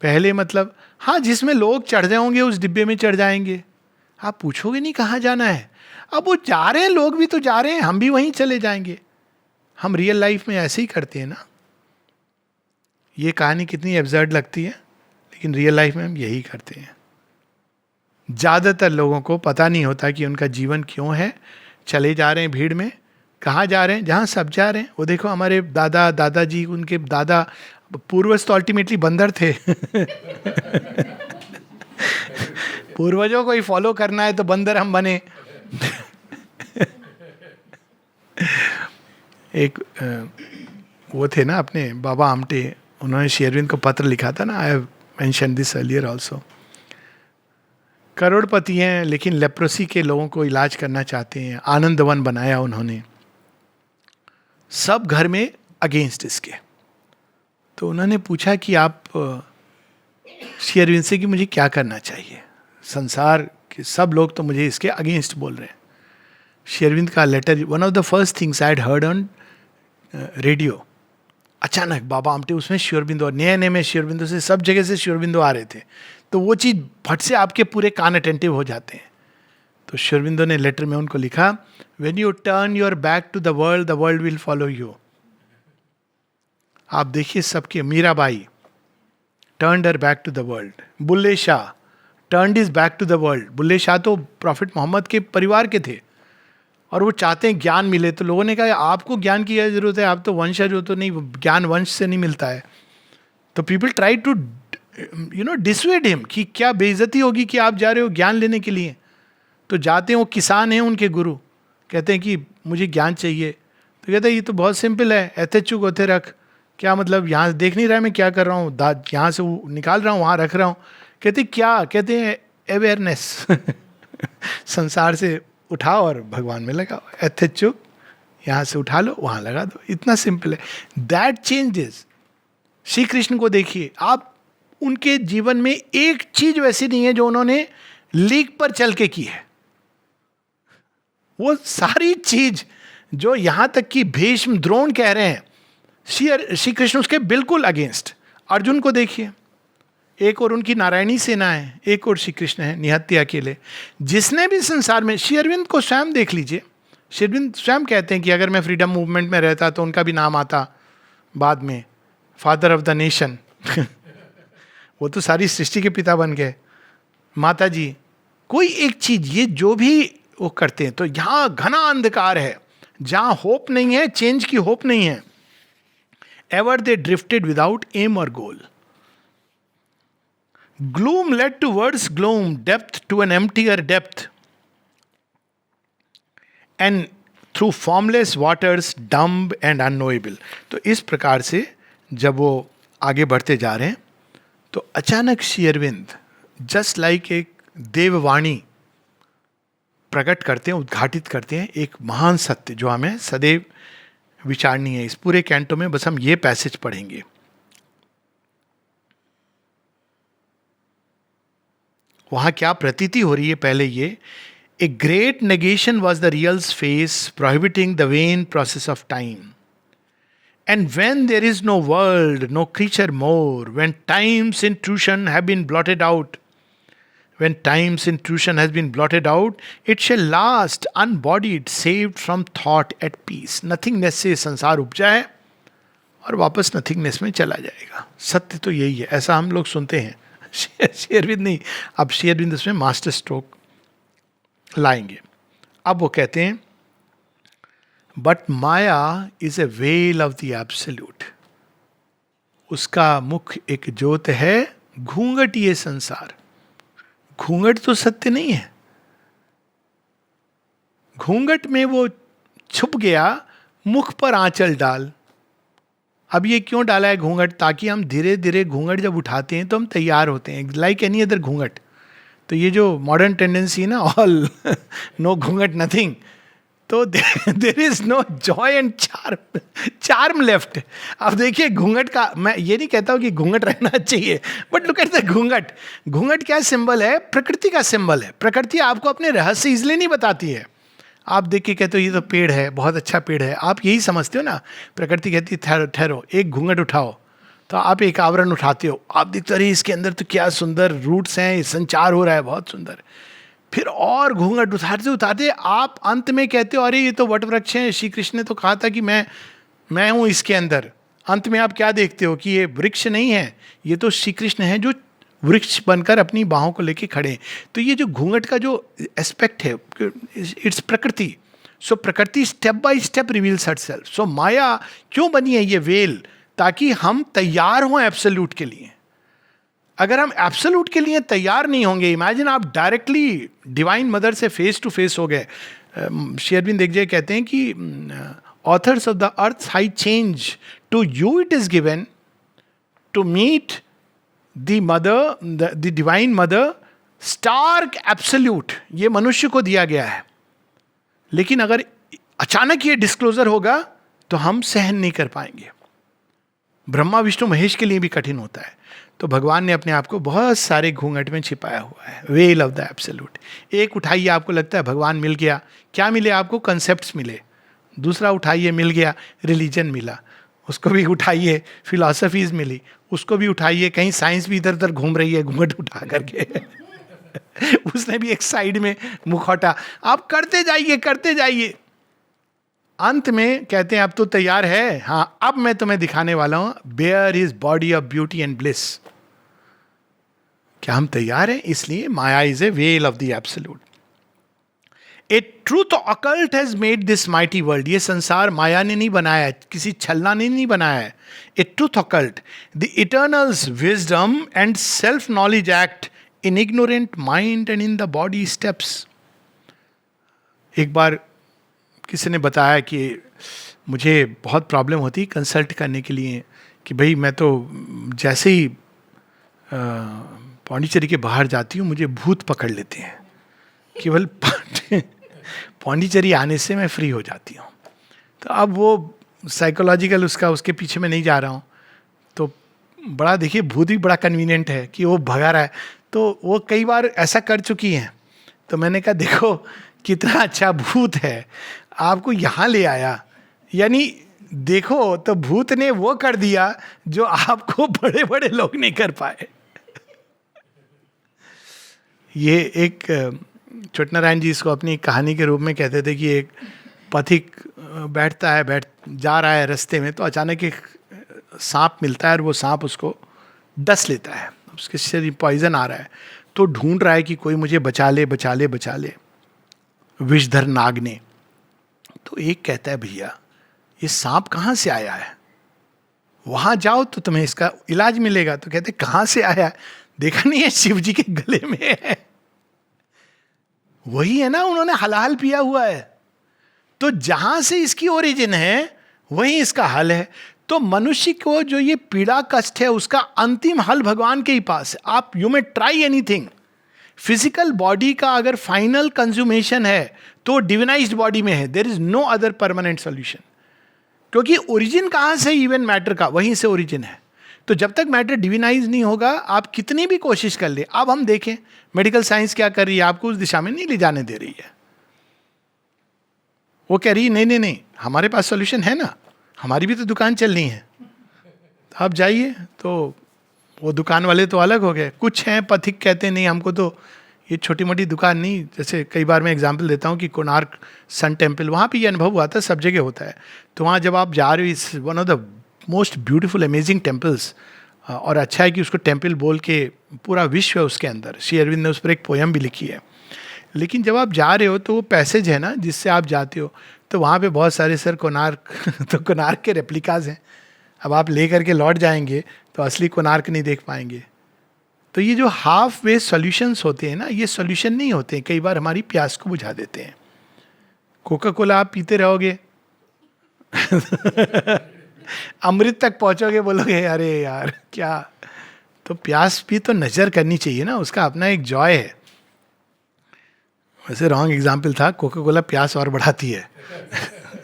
पहले मतलब हाँ, जिसमें लोग चढ़ जाएंगे उस डिब्बे में चढ़ जाएंगे. आप पूछोगे नहीं कहाँ जाना है. अब वो जा रहे हैं, लोग भी तो जा रहे हैं, हम भी वहीं चले जाएंगे. हम रियल लाइफ में ऐसे ही करते हैं ना. ये कहानी कितनी एब्सर्ड लगती है, लेकिन रियल लाइफ में हम यही करते हैं. ज़्यादातर लोगों को पता नहीं होता कि उनका जीवन क्यों है. चले जा रहे हैं भीड़ में. कहाँ जा रहे हैं? जहाँ सब जा रहे हैं. वो देखो हमारे दादाजी, उनके दादा पूर्वज तो अल्टीमेटली बंदर थे. पूर्वजों को ही फॉलो करना है तो बंदर हम बने. एक वो थे ना अपने बाबा आमटे, उन्होंने श्री अरविंद को पत्र लिखा था ना, I have mention this earlier also. करोड़पति हैं लेकिन लेप्रोसी के लोगों को इलाज करना चाहते हैं. आनंद वन बनाया उन्होंने, सब घर में अगेंस्ट इसके. तो उन्होंने पूछा कि आप श्री अरविंद से कि मुझे क्या करना चाहिए, संसार के सब लोग तो मुझे इसके अगेंस्ट बोल रहे हैं. श्री अरविंद का letter, one of the first things I had heard on radio. अचानक बाबा आमटे उसमें श्री अरविंदो, नए नए में श्री अरविंदो से सब जगह से श्री अरविंदो आ रहे थे, तो वो चीज़ फट से आपके पूरे कान अटेंटिव हो जाते हैं. तो श्री अरविंदो ने लेटर में उनको लिखा, when you turn your back to the world will follow you. आप देखिए सबके, Mirabai turned her back to the world, Bulle Shah turned his back to the world. Bulle Shah तो प्रॉफिट मोहम्मद के परिवार के थे और वो चाहते हैं ज्ञान मिले. तो लोगों ने कहा आपको ज्ञान की क्या जरूरत है, आप तो वंशज हो, तो नहीं, ज्ञान वंश से नहीं मिलता है. तो people try to dissuade him कि क्या बेइज्जती होगी कि आप जा रहे हो ज्ञान लेने के लिए. तो जाते हैं, वो किसान हैं उनके गुरु, कहते हैं कि मुझे ज्ञान चाहिए. तो कहते हैं ये तो बहुत सिंपल है, ऐथे चुक होते रख. क्या मतलब, यहाँ देख नहीं रहा है मैं क्या कर रहा हूँ, दांत यहाँ से निकाल रहा हूँ वहाँ रख रहा हूँ. कहते क्या, कहते हैं अवेयरनेस. संसार से उठाओ और भगवान में लगाओ. ऐथे चुक, यहाँ से उठा लो वहाँ लगा दो. इतना सिंपल है. That changes. श्री कृष्ण को देखिए आप, उनके जीवन में एक चीज वैसी नहीं है जो उन्होंने लीक पर चल के की है. वो सारी चीज जो यहां तक कि भीष्म द्रोण कह रहे हैं, श्री कृष्ण उसके बिल्कुल अगेंस्ट. अर्जुन को देखिए, एक और उनकी नारायणी सेना है, एक और श्री कृष्ण है निहत्थे अकेले. जिसने भी संसार में, श्री अरविंद को स्वयं देख लीजिए. श्री अरविंद स्वयं कहते हैं कि अगर मैं फ्रीडम मूवमेंट में रहता तो उनका भी नाम आता बाद में, फादर ऑफ द नेशन. वो तो सारी सृष्टि के पिता बन गए. माता जी, कोई एक चीज, ये जो भी वो करते हैं, तो यहां घना अंधकार है, जहां होप नहीं है, चेंज की होप नहीं है. Ever they drifted without aim or goal. Gloom led towards gloom, depth to an emptier depth, and through formless waters dumb and unknowable. तो इस प्रकार से जब वो आगे बढ़ते जा रहे हैं तो अचानक श्री अरविंद जस्ट लाइक एक देववाणी प्रकट करते हैं, उद्घाटित करते हैं एक महान सत्य जो हमें सदैव विचारनी है. इस पूरे कैंटो में बस हम ये पैसेज पढ़ेंगे. वहां क्या प्रतीति हो रही है, पहले ये, a great negation was the real's face prohibiting the vain process of time. And when there is no world, no creature more, when time's intrusion have been blotted out, when time's intrusion has been blotted out, it shall last unbodied, saved from thought at peace. Nothingness से संसार उपजा है और वापस nothingness में चला जाएगा. सत्य तो यही है, ऐसा हम लोग सुनते हैं. श्री अरविंद नहीं, अब श्री अरविंद इसमें मास्टर स्ट्रोक लाएंगे. अब वो कहते हैं, but Maya is a veil of the absolute. उसका मुख एक ज्योत है, घूंघट ये संसार. घूंघट तो सत्य नहीं है. घूंघट में वो छुप गया, मुख पर आंचल डाल. अब ये क्यों डाला है घूंघट, ताकि हम धीरे धीरे घूंघट जब उठाते हैं तो हम तैयार होते हैं, लाइक एनी अदर घूंघट. तो ये जो मॉडर्न टेंडेंसी है ना, ऑल नो घूंघट नथिंग, तो there is no joy and charm left. अब देखिए घूंघट का, मैं ये नहीं कहता हूं कि घूंघट रहना चाहिए, बट लुक एट द घूंघट. घूंघट क्या सिंबल है? प्रकृति का सिंबल है. प्रकृति आपको अपने रहस्य इसलिए नहीं बताती है. आप देख के कहते हो ये तो पेड़ है, बहुत अच्छा पेड़ है, आप यही समझते हो ना. प्रकृति कहती है ठहरो ठहरो, एक घूंघट उठाओ. तो आप एक आवरण उठाते हो, आप देखते हो अरे इसके अंदर तो क्या सुंदर रूट्स हैं, संचार हो रहा है, बहुत सुंदर. फिर और घूंघट उतारते उतारते आप अंत में कहते हो अरे ये तो वट वृक्ष है, श्री कृष्ण ने तो कहा था कि मैं हूं इसके अंदर. अंत में आप क्या देखते हो कि ये वृक्ष नहीं है, ये तो श्री कृष्ण है जो वृक्ष बनकर अपनी बाहों को लेके खड़े. तो ये जो घूंघट का जो एस्पेक्ट है, it's Prakriti. So Prakriti step by step reveals herself. So माया क्यों बनी है ये वेल, ताकि हम तैयार हों एब्सोल्यूट के लिए. अगर हम एब्सोल्यूट के लिए तैयार नहीं होंगे, इमेजिन आप डायरेक्टली डिवाइन मदर से फेस टू फेस हो गए. श्री अरविंद एक जगह कहते हैं कि authors of the earth high change to you it is given to meet the mother, the divine mother, stark absolute. ये मनुष्य को दिया गया है, लेकिन अगर अचानक ये डिस्क्लोजर होगा तो हम सहन नहीं कर पाएंगे. ब्रह्मा विष्णु महेश के लिए भी कठिन होता है. तो भगवान ने अपने आप को बहुत सारे घूंघट में छिपाया हुआ है. Well of the absolute. एक उठाइए, आपको लगता है भगवान मिल गया, क्या मिले आपको? कंसेप्ट्स मिले. दूसरा उठाइए, मिल गया, रिलीजन मिला. उसको भी उठाइए, फिलॉसफीज मिली, उसको भी उठाइए. कहीं साइंस भी इधर उधर घूम रही है घूंघट उठा करके. उसने भी एक साइड में मुखौटा. आप करते जाइए करते जाइए. अंत में कहते हैं अब तो तैयार है, हाँ अब मैं तुम्हें दिखाने वाला हूं. Bare his body of beauty and bliss. क्या हम तैयार हैं? इसलिए maya is a veil of the absolute. A truth occult has made this mighty world. ये संसार माया ने नहीं बनाया है, किसी छलना ने नहीं बनाया है. A truth occult, the eternals wisdom and self knowledge act in ignorant mind and in the body steps. एक बार किसी ने बताया कि मुझे बहुत प्रॉब्लम होती कंसल्ट करने के लिए, कि भाई मैं तो जैसे ही पौंडीचेरी के बाहर जाती हूँ मुझे भूत पकड़ लेते हैं. केवल पौंडीचेरी आने से मैं फ्री हो जाती हूँ. तो अब वो साइकोलॉजिकल उसके पीछे मैं नहीं जा रहा हूँ. तो बड़ा देखिए, भूत भी बड़ा कन्वीनियंट है कि वो भगा रहा है. तो वो कई बार ऐसा कर चुकी हैं. तो मैंने कहा देखो कितना अच्छा भूत है, आपको यहाँ ले आया. यानी देखो, तो भूत ने वो कर दिया जो आपको बड़े बड़े लोग नहीं कर पाए. ये एक छोटनारायण जी इसको अपनी कहानी के रूप में कहते थे कि एक पथिक बैठ जा रहा है रास्ते में, तो अचानक एक सांप मिलता है और वो सांप उसको डस लेता है, उसके शरीर पॉइजन आ रहा है. तो ढूंढ रहा है कि कोई मुझे बचा ले बचा ले बचा ले, विषधर नाग ने. तो एक कहता है भैया ये सांप कहाँ से आया है, वहां जाओ तो तुम्हें इसका इलाज मिलेगा. तो कहते कहाँ से आया है, देखा नहीं है शिव जी के गले में है. वही है ना, उन्होंने हलाल पिया हुआ है. तो जहां से इसकी ओरिजिन है वही इसका हल है. तो मनुष्य को जो ये पीड़ा कष्ट है उसका अंतिम हल भगवान के ही पास है. आप you may try anything. Physical body का अगर फाइनल कंज्यूमेशन है तो डिविनाइज्ड बॉडी में है. There is no other permanent solution. क्योंकि ओरिजिन कहां से, इवन मैटर का वहीं से ओरिजिन है. तो जब तक मैटर डिविनाइज नहीं होगा आप कितनी भी कोशिश कर ले. अब हम देखें मेडिकल साइंस क्या कर रही है, आपको उस दिशा में नहीं ले जाने दे रही है. वो कह रही है नहीं नहीं नहीं, हमारे पास सॉल्यूशन है ना, हमारी भी तो दुकान चलनी है, आप जाइए. तो वो दुकान वाले तो अलग हो गए. कुछ हैं पथिक कहते हैं नहीं हमको तो ये छोटी मोटी दुकान नहीं. जैसे कई बार मैं एग्जांपल देता हूँ कि कोणार्क सन टेम्पल, वहाँ पे ये अनुभव हुआ था, सब जगह होता है. तो वहाँ जब आप जा रहे हो, इस one of the most beautiful amazing temples. और अच्छा है कि उसको टेम्पल बोल के पूरा विश्व है उसके अंदर. श्री अरविंद ने उस पर एक पोयम भी लिखी है. लेकिन जब आप जा रहे हो तो वो पैसेज है ना जिससे आप जाते हो, तो वहाँ पे बहुत सारे सर कोणार्क तो कोणार्क के रेप्लिकाज हैं. अब आप ले करके लौट जाएंगे तो असली कोणार्क नहीं देख पाएंगे. तो ये जो हाफ वे सॉल्यूशंस होते हैं ना, ये सॉल्यूशन नहीं होते हैं. कई बार हमारी प्यास को बुझा देते हैं. कोका कोला आप पीते रहोगे अमृत तक पहुंचोगे, बोलोगे अरे यार क्या. तो प्यास भी तो नजर करनी चाहिए ना, उसका अपना एक जॉय है. वैसे रॉन्ग एग्जाम्पल था, कोका कोला प्यास और बढ़ाती है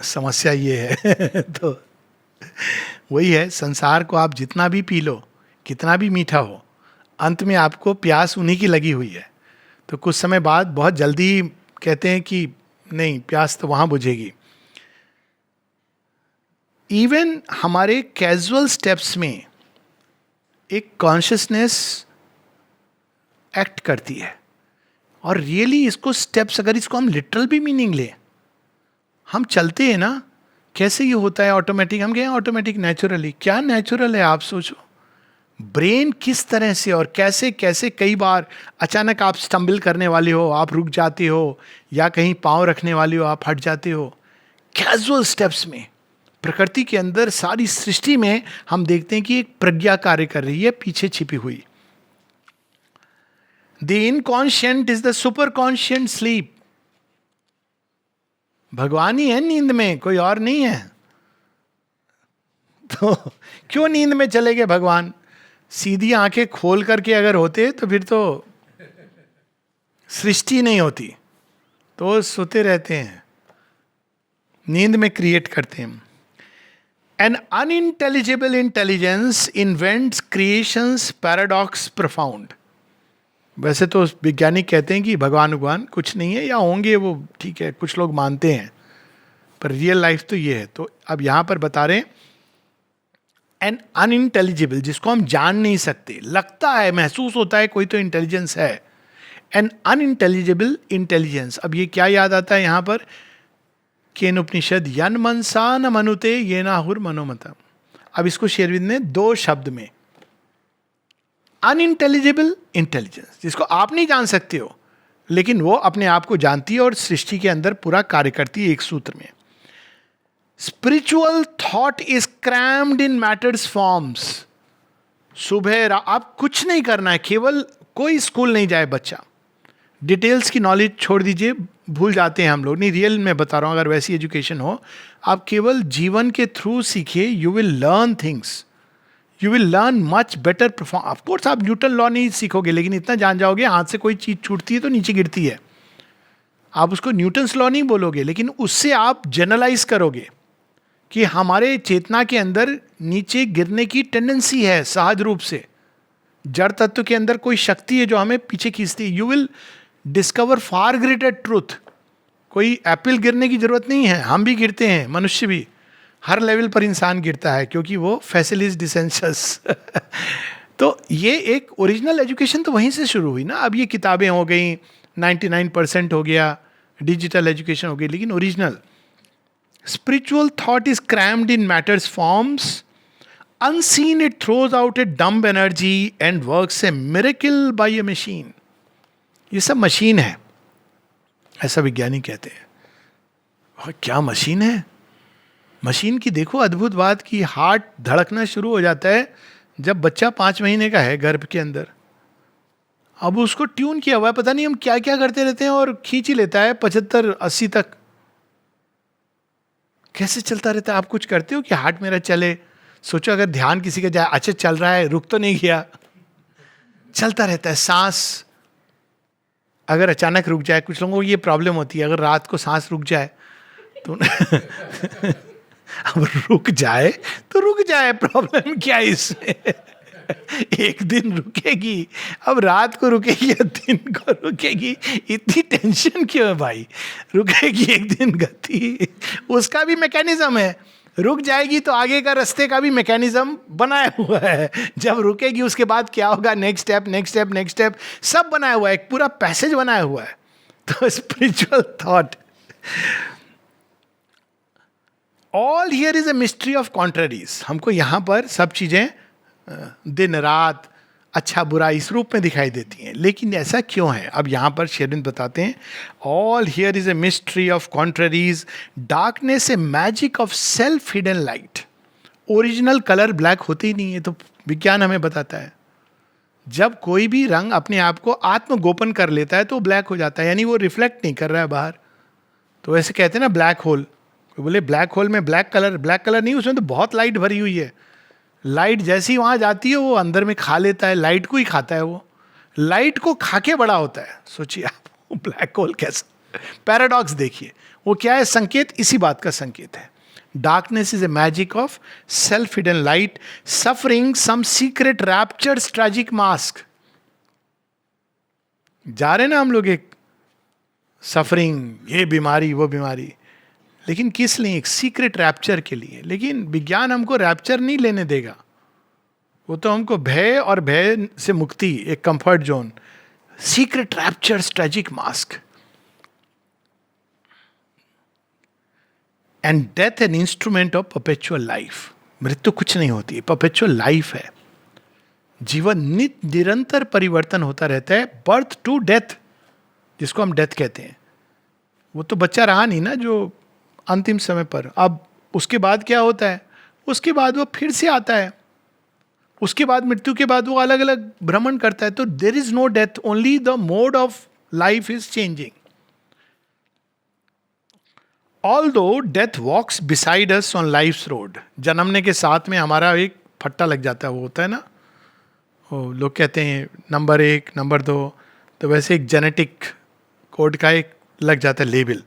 समस्या ये है तो वही है, संसार को आप जितना भी पी लो, कितना भी मीठा हो, अंत में आपको प्यास उन्हीं की लगी हुई है. तो कुछ समय बाद बहुत जल्दी कहते हैं कि नहीं, प्यास तो वहाँ बुझेगी. इवन हमारे कैजुअल स्टेप्स में एक कॉन्शियसनेस एक्ट करती है. और रियली इसको स्टेप्स, अगर इसको हम लिटरल भी मीनिंग लें, हम चलते हैं ना, कैसे ये होता है ऑटोमेटिक. हम कहें ऑटोमेटिक नेचुरली, क्या नेचुरल है आप सोचो. ब्रेन किस तरह से और कैसे कैसे, कई बार अचानक आप स्टम्बल करने वाले हो, आप रुक जाते हो, या कहीं पाँव रखने वाले हो आप हट जाते हो. कैजुअल स्टेप्स में प्रकृति के अंदर, सारी सृष्टि में हम देखते हैं कि एक प्रज्ञा कार्य कर रही है पीछे छिपी हुई. The inconscient is the super conscient sleep. भगवान ही है नींद में, कोई और नहीं है. तो क्यों नींद में चले गए भगवान. सीधी आंखें खोल करके अगर होते तो फिर तो सृष्टि नहीं होती. तो सोते रहते हैं, नींद में क्रिएट करते हैं. An unintelligible intelligence invents creations paradox profound. वैसे तो वैज्ञानिक कहते हैं कि भगवान कुछ नहीं है, या होंगे वो ठीक है, कुछ लोग मानते हैं, पर रियल लाइफ तो ये है. तो अब यहां पर बता रहे हैं एन अनइंटेलिजिबल, जिसको हम जान नहीं सकते, लगता है, महसूस होता है कोई तो इंटेलिजेंस है. An unintelligible intelligence. अब ये क्या याद आता है यहां पर, केन उपनिषद यन मनसा न मनुते ये नाहुर मनोमतम. अब इसको श्री अरविंद ने 2 शब्द में अनइंटेलिजिबल इंटेलिजेंस, जिसको आप नहीं जान सकते हो लेकिन वो अपने आप को जानती है और सृष्टि के अंदर पूरा कार्य करती है एक सूत्र में. Spiritual thought is crammed in matters forms. सुबह आप कुछ नहीं करना है, केवल कोई स्कूल नहीं जाए बच्चा, डिटेल्स की नॉलेज छोड़ दीजिए, भूल जाते हैं हम लोग. नहीं, रियल में बता रहा हूं, अगर वैसी एजुकेशन हो, आप केवल जीवन के थ्रू सीखिए, you will learn things, you will learn much better perform. Of course आप न्यूटन लॉ नहीं सीखोगे, लेकिन इतना जान जाओगे हाथ से कोई चीज छूटती है तो नीचे गिरती है. आप उसको न्यूटन्स लॉ नहीं बोलोगे, लेकिन उससे आप जनरलाइज करोगे कि हमारे चेतना के अंदर नीचे गिरने की टेंडेंसी है सहज रूप से. जड़ तत्व के अंदर कोई शक्ति है जो हमें पीछे खींचती है. You will discover far greater truth. कोई एप्पल गिरने की जरूरत नहीं है, हम भी गिरते हैं, मनुष्य भी, हर लेवल पर इंसान गिरता है क्योंकि वो फैसिलिस डिसेंसस. तो ये एक ओरिजिनल एजुकेशन तो वहीं से शुरू हुई ना. अब ये किताबें हो गई, 99% हो गया, डिजिटल एजुकेशन हो गई, लेकिन original spiritual thought is crammed in matters forms. Unseen, it throws out a dumb energy and works a miracle by a machine. ये सब मशीन है, ऐसा विज्ञानी कहते हैं. और क्या मशीन है? मशीन की देखो अद्भुत बात कि हार्ट धड़कना शुरू हो जाता है जब बच्चा 5 महीने का है गर्भ के अंदर. अब उसको ट्यून किया हुआ है, पता नहीं हम क्या क्या करते रहते हैं, और खींच ही लेता है 75-80 तक. कैसे चलता रहता है? आप कुछ करते हो कि हार्ट मेरा चले? सोचो अगर ध्यान किसी का जाए, अच्छा चल रहा है, रुक तो नहीं गया, चलता रहता है. सांस अगर अचानक रुक जाए, कुछ लोगों को ये प्रॉब्लम होती है, अगर रात को सांस रुक जाए तो अब रुक जाए तो रुक जाए, प्रॉब्लम क्या है इसमें? एक दिन रुकेगी, अब रात को रुकेगी या दिन को रुकेगी, इतनी टेंशन क्यों है भाई? रुकेगी एक दिन गति, उसका भी मैकेनिज्म है. रुक जाएगी तो आगे का रास्ते का भी मैकेनिज्म बनाया हुआ है. जब रुकेगी उसके बाद क्या होगा, next step, next step, next step, सब बनाया हुआ है, एक पूरा पैसेज बनाया हुआ है. तो spiritual thought, all here is a mystery of countries. हमको यहाँ पर सब चीजें दिन रात, अच्छा बुरा इस रूप में दिखाई देती हैं, लेकिन ऐसा क्यों है? अब यहाँ पर शेरविंद बताते हैं, all here is a mystery of countries, darkness a magic of self hidden light. Original colour black होते ही नहीं है, तो विज्ञान हमें बताता है जब कोई भी रंग अपने आप को आत्मगोपन कर लेता है तो ब्लैक हो जाता है, यानी वो रिफ्लेक्ट नहीं कर रहा है बाहर. तो ऐसे कहते हैं ना ब्लैक होल, कोई बोले ब्लैक होल में ब्लैक कलर नहीं, उसमें तो बहुत लाइट भरी हुई है. लाइट जैसी वहां जाती है वो अंदर में खा लेता है, लाइट को ही खाता है, वो लाइट को खा के बड़ा होता है. सोचिए आप ब्लैक होल कैसा पैराडॉक्स देखिए. वो क्या है? संकेत इसी बात का संकेत है. Darkness is a magic of self hidden light, suffering some secret raptures tragic mask. जा रहे ना हम लोग एक सफरिंग, ये बीमारी वो बीमारी, लेकिन किस लिए? एक सीक्रेट रैप्चर के लिए. लेकिन विज्ञान हमको रैप्चर नहीं लेने देगा, वो तो हमको भय और भय से मुक्ति, एक comfort zone. Secret rapture, tragic mask. And death an instrument of perpetual life. मृत्यु कुछ नहीं होती है, परपेचुअल लाइफ है. जीवन निरंतर परिवर्तन होता रहता है, बर्थ टू डेथ, जिसको हम डेथ कहते हैं. वो तो बच्चा रहा नहीं ना जो अंतिम समय पर. अब उसके बाद क्या होता है? उसके बाद वो फिर से आता है, उसके बाद मृत्यु के बाद वो अलग अलग भ्रमण करता है. तो there is no death, only the mode of life is changing. Although death walks beside us on life's road. जन्मने के साथ में हमारा एक फट्टा लग जाता है, वो होता है ना, वो लोग कहते हैं नंबर 1 नंबर 2, तो वैसे एक जेनेटिक कोड का एक लग जाता है लेबल.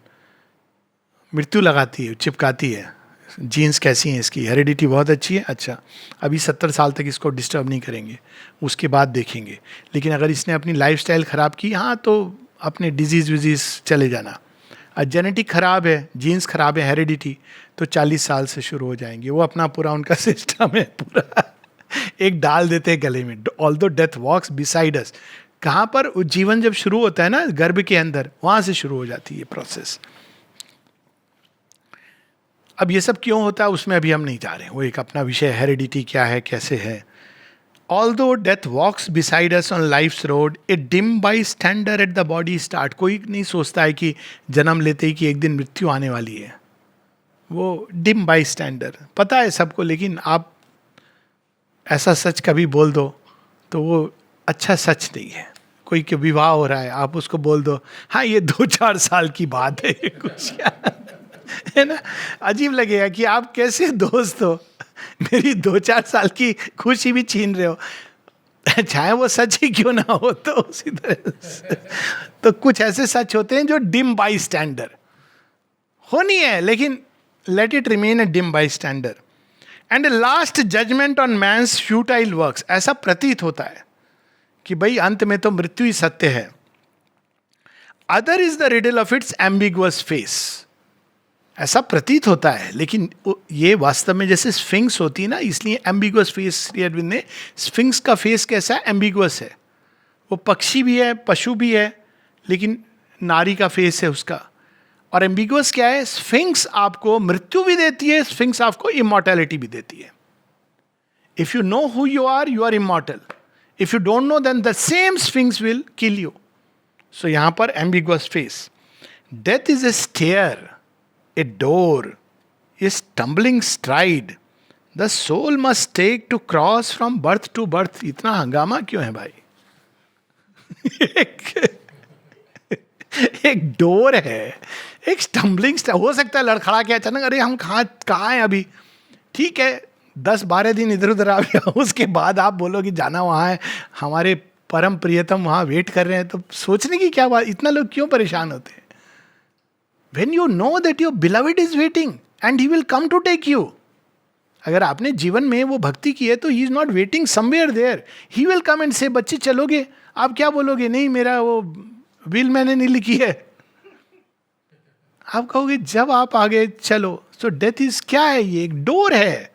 मृत्यु लगाती है, चिपकाती है, जीन्स कैसी हैं इसकी, हेरिडिटी बहुत अच्छी है, अच्छा अभी 70 साल तक इसको डिस्टर्ब नहीं करेंगे, उसके बाद देखेंगे. लेकिन अगर इसने अपनी लाइफस्टाइल खराब की, हाँ तो अपने डिजीज विजीज चले जाना. और जेनेटिक खराब है, जीन्स खराब है, हेरिडिटी, तो 40 साल से शुरू हो जाएंगे. वो अपना पूरा उनका सिस्टम है, पूरा एक डाल देते हैं गले में. ऑल्दो डेथ वॉक्स बिसाइड अस. कहाँ पर? जीवन जब शुरू होता है ना गर्भ के अंदर, वहां से शुरू हो जाती है प्रोसेस. अब ये सब क्यों होता है उसमें अभी हम नहीं जा रहे हैं, वो एक अपना विषय, हेरिडिटी क्या है, कैसे है. Although death walks beside us on life's road, a dim bystander at the body start. कोई नहीं सोचता है कि जन्म लेते ही कि एक दिन मृत्यु आने वाली है. वो डिम बाईस्टैंडर, पता है सबको, लेकिन आप ऐसा सच कभी बोल दो तो वो अच्छा सच नहीं है. कोई के विवाह हो रहा है, आप उसको बोल दो हाँ ये 2-4 साल की बात है, ये कुछ है ना. अजीब लगेगा कि आप कैसे दोस्त हो, मेरी 2-4 साल की खुशी भी छीन रहे हो, चाहे वो सच ही क्यों ना हो. तो उसी तरह से तो कुछ ऐसे सच होते हैं जो डिम बाई स्टैंडर होनी है, लेकिन let it remain a dim bystander. And last judgment on man's futile works. ऐसा प्रतीत होता है कि भाई अंत में तो मृत्यु ही सत्य है. Other is the riddle of its ambiguous face. ऐसा प्रतीत होता है, लेकिन ये वास्तव में जैसे स्फिंक्स होती है ना, इसलिए एम्बिगुअस फेस श्री अरविंद ने. स्फिंक्स का फेस कैसा है? एम्बिगुअस है. वो पक्षी भी है, पशु भी है, लेकिन नारी का फेस है उसका. और एम्बिगुअस क्या है? स्फिंक्स आपको मृत्यु भी देती है, स्फिंक्स आपको इमॉर्टैलिटी भी देती है. If you know who you are immortal. If you don't know, then the same sphinx will kill you. So यहां पर ambiguous face. Death is a stair, a door, a stumbling stride. The soul must take to cross from birth to birth. इतना हंगामा क्यों है भाई? एक door है, एक स्टम्बलिंग. हो सकता है लड़खड़ा के अचानक अरे हम कहाँ हैं अभी. ठीक है, 10-12 दिन इधर उधर आ गया, उसके बाद आप बोलो कि जाना वहाँ है, हमारे परम प्रियतम वहाँ वेट कर रहे हैं. तो सोचने की क्या बात, इतना लोग क्यों परेशान होते हैं? When you know that your beloved is waiting and he will come to take you. अगर आपने जीवन में वो भक्ति की है तो he is not waiting somewhere there. He will come and say, बच्चे चलोगे? आप क्या बोलोगे? नहीं, मेरा वो विल मैंने नहीं लिखी है. आप कहोगे जब आप आगे चलो. सो डेथ इज क्या है? ये एक डोर है,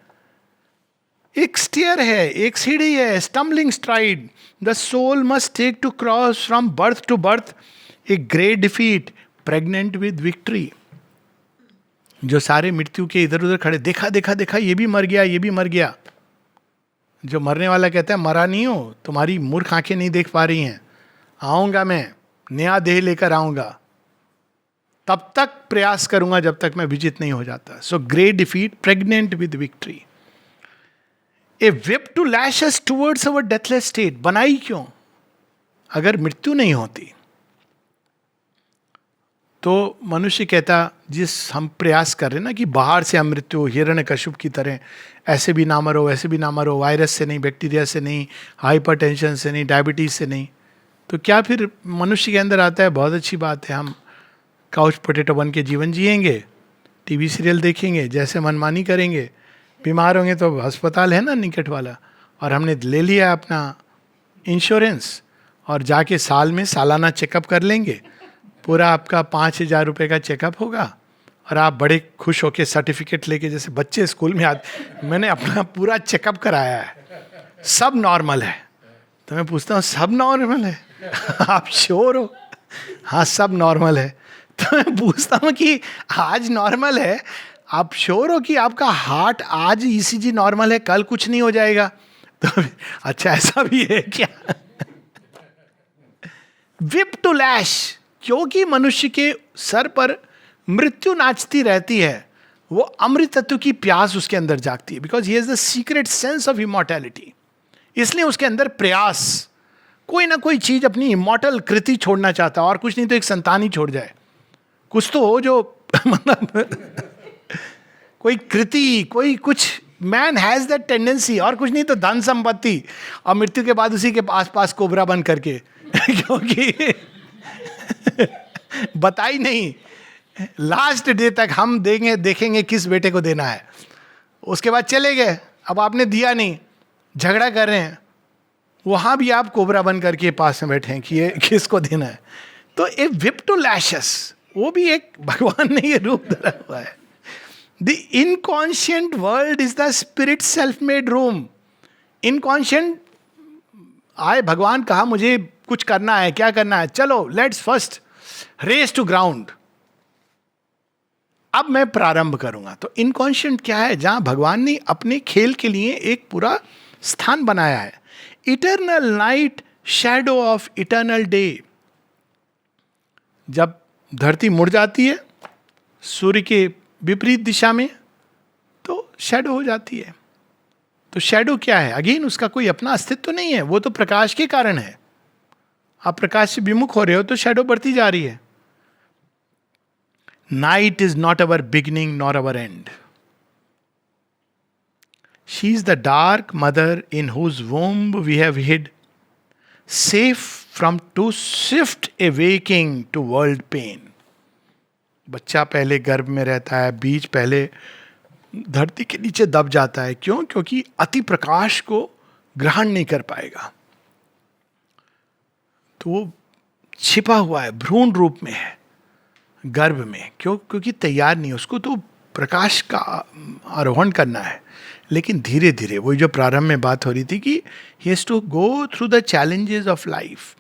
एक स्टेयर है, एक सीढ़ी है. Stumbling stride. The soul must take to cross from birth to birth. A great defeat pregnant with victory. जो सारे मृत्यु के इधर उधर खड़े, देखा देखा देखा, ये भी मर गया, ये भी मर गया. जो मरने वाला कहता है मरा नहीं हो, तुम्हारी मूर्ख आंखें नहीं देख पा रही हैं, आऊंगा मैं, नया देह लेकर आऊंगा, तब तक प्रयास करूंगा जब तक मैं विजित नहीं हो जाता. So great defeat pregnant with victory. A whip to lash us towards our deathless state. बनाई क्यों? अगर मृत्यु नहीं होती तो मनुष्य कहता, जिस हम प्रयास कर रहे हैं ना कि बाहर से हम मृत्यु हिरण्यकश्यप की तरह ऐसे भी ना मरो, वैसे भी ना मरो, वायरस से नहीं, बैक्टीरिया से नहीं, हाइपरटेंशन से नहीं, डायबिटीज से नहीं, तो क्या फिर मनुष्य के अंदर आता है बहुत अच्छी बात है, हम काउच पोटैटो बन के जीवन जिएंगे, टीवी सीरियल देखेंगे, जैसे मनमानी करेंगे, बीमार होंगे तो अस्पताल है ना निकट वाला, और हमने ले लिया अपना इंश्योरेंस और जाके साल में सालाना चेकअप कर लेंगे, पूरा आपका 5,000 रुपये का चेकअप होगा और आप बड़े खुश होके सर्टिफिकेट लेके, जैसे बच्चे स्कूल में आते, मैंने अपना पूरा चेकअप कराया है, सब नॉर्मल है. तो मैं पूछता हूँ सब नॉर्मल है? आप श्योर हो? हाँ सब नॉर्मल है. तो मैं पूछता हूँ कि आज नॉर्मल है, आप श्योर हो कि आपका हार्ट आज ईसीजी नॉर्मल है, कल कुछ नहीं हो जाएगा? तो अच्छा ऐसा भी है क्या? Whip to lash. क्योंकि मनुष्य के सर पर मृत्यु नाचती रहती है, वो अमृत तत्व की प्यास उसके अंदर जागती है, because he has the secret sense of immortality. इसलिए उसके अंदर प्रयास, कोई ना कोई चीज अपनी इमॉर्टल कृति छोड़ना चाहता है, और कुछ नहीं तो एक संतान ही छोड़ जाए, कुछ तो हो जो मतलब कोई कृति, कोई कुछ. मैन हैज दैट टेंडेंसी, और कुछ नहीं तो धन संपत्ति, और मृत्यु के बाद उसी के आस पास कोबरा बन करके क्योंकि बताई नहीं, लास्ट डे तक हम देखेंगे किस बेटे को देना है, उसके बाद चले गए, अब आपने दिया नहीं, झगड़ा कर रहे हैं, वहां भी आप कोबरा बन करके पास में बैठे हैं कि ये किसको देना है. तो ए विप टू लैशस, वो भी एक भगवान ने ये रूप धरा हुआ है. The inconscient world is the spirit self made room. Inconscient आए, भगवान कहा मुझे कुछ करना है, क्या करना है, चलो let's first race to ground, अब मैं प्रारंभ करूंगा. तो इनकॉन्शियंट क्या है? जहां भगवान ने अपने खेल के लिए एक पूरा स्थान बनाया है. Eternal night, shadow of eternal day. जब धरती मुड़ जाती है सूर्य के विपरीत दिशा में, तो शैडो हो जाती है. तो शैडो क्या है? अगेन उसका कोई अपना अस्तित्व तो नहीं है, वो तो प्रकाश के कारण है. आप प्रकाश से विमुख हो रहे हो तो शैडो बढ़ती जा रही है. Night is not our beginning nor our end. She is the dark mother in whose womb we have hid, safe from too swift awakening to world pain. बच्चा पहले गर्भ में रहता है, बीज पहले धरती के नीचे दब जाता है. क्यों? क्योंकि अति प्रकाश को ग्रहण नहीं कर पाएगा, तो वो छिपा हुआ है, भ्रूण रूप में है गर्भ में. क्यों? क्योंकि तैयार नहीं, उसको तो प्रकाश का आरोहण करना है. लेकिन धीरे धीरे, वही जो प्रारंभ में बात हो रही थी कि he has to go through the challenges of life.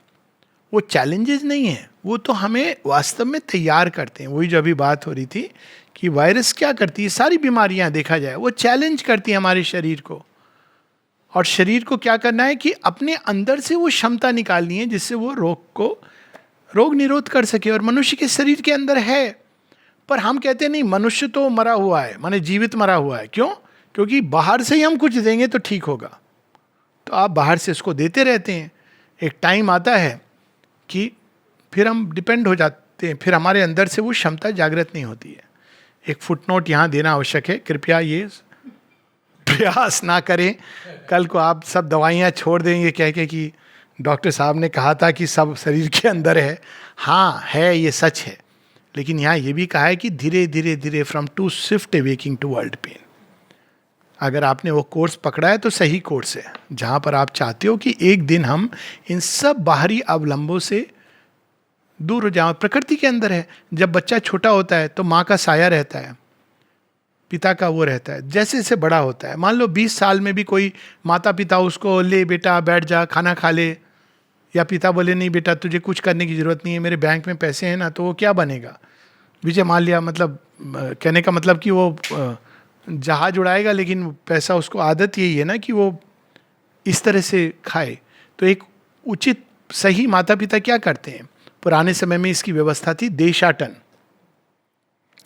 वो चैलेंजेस नहीं है, वो तो हमें वास्तव में तैयार करते हैं. वही जो अभी बात हो रही थी कि वायरस क्या करती है, सारी बीमारियां देखा जाए वो चैलेंज करती है हमारे शरीर को. और शरीर को क्या करना है कि अपने अंदर से वो क्षमता निकालनी है जिससे वो रोग निरोध कर सके. और मनुष्य के शरीर के अंदर है. पर हम कहते नहीं, मनुष्य तो मरा हुआ है, माने जीवित मरा हुआ है. क्यों? क्योंकि बाहर से ही हम कुछ देंगे तो ठीक होगा. तो आप बाहर से इसको देते रहते हैं, एक टाइम आता है कि फिर हम डिपेंड हो जाते हैं, फिर हमारे अंदर से वो क्षमता जागृत नहीं होती है. एक फुटनोट यहाँ देना आवश्यक है, कृपया ये प्रयास ना करें कल को आप सब दवाइयाँ छोड़ देंगे कह के कि डॉक्टर साहब ने कहा था कि सब शरीर के अंदर है. हाँ है, ये सच है. लेकिन यहाँ ये भी कहा है कि धीरे धीरे धीरे from too swift awakening to world pain. अगर आपने वो कोर्स पकड़ा है तो सही कोर्स है, जहाँ पर आप चाहते हो कि एक दिन हम इन सब बाहरी अवलंबों से दूर हो जाओ. प्रकृति के अंदर है. जब बच्चा छोटा होता है तो माँ का साया रहता है, पिता का वो रहता है. जैसे जैसे बड़ा होता है, मान लो 20 साल में भी कोई माता पिता उसको ले बेटा बैठ जा खाना खा ले, या पिता बोले नहीं बेटा तुझे कुछ करने की जरूरत नहीं है, मेरे बैंक में पैसे हैं ना, तो वो क्या बनेगा? विजय मान लिया, मतलब कहने का मतलब कि वो जहाज उड़ाएगा, लेकिन पैसा उसको आदत यही है ना कि वो इस तरह से खाए. तो एक उचित सही माता पिता क्या करते हैं? पुराने समय में इसकी व्यवस्था थी देशाटन.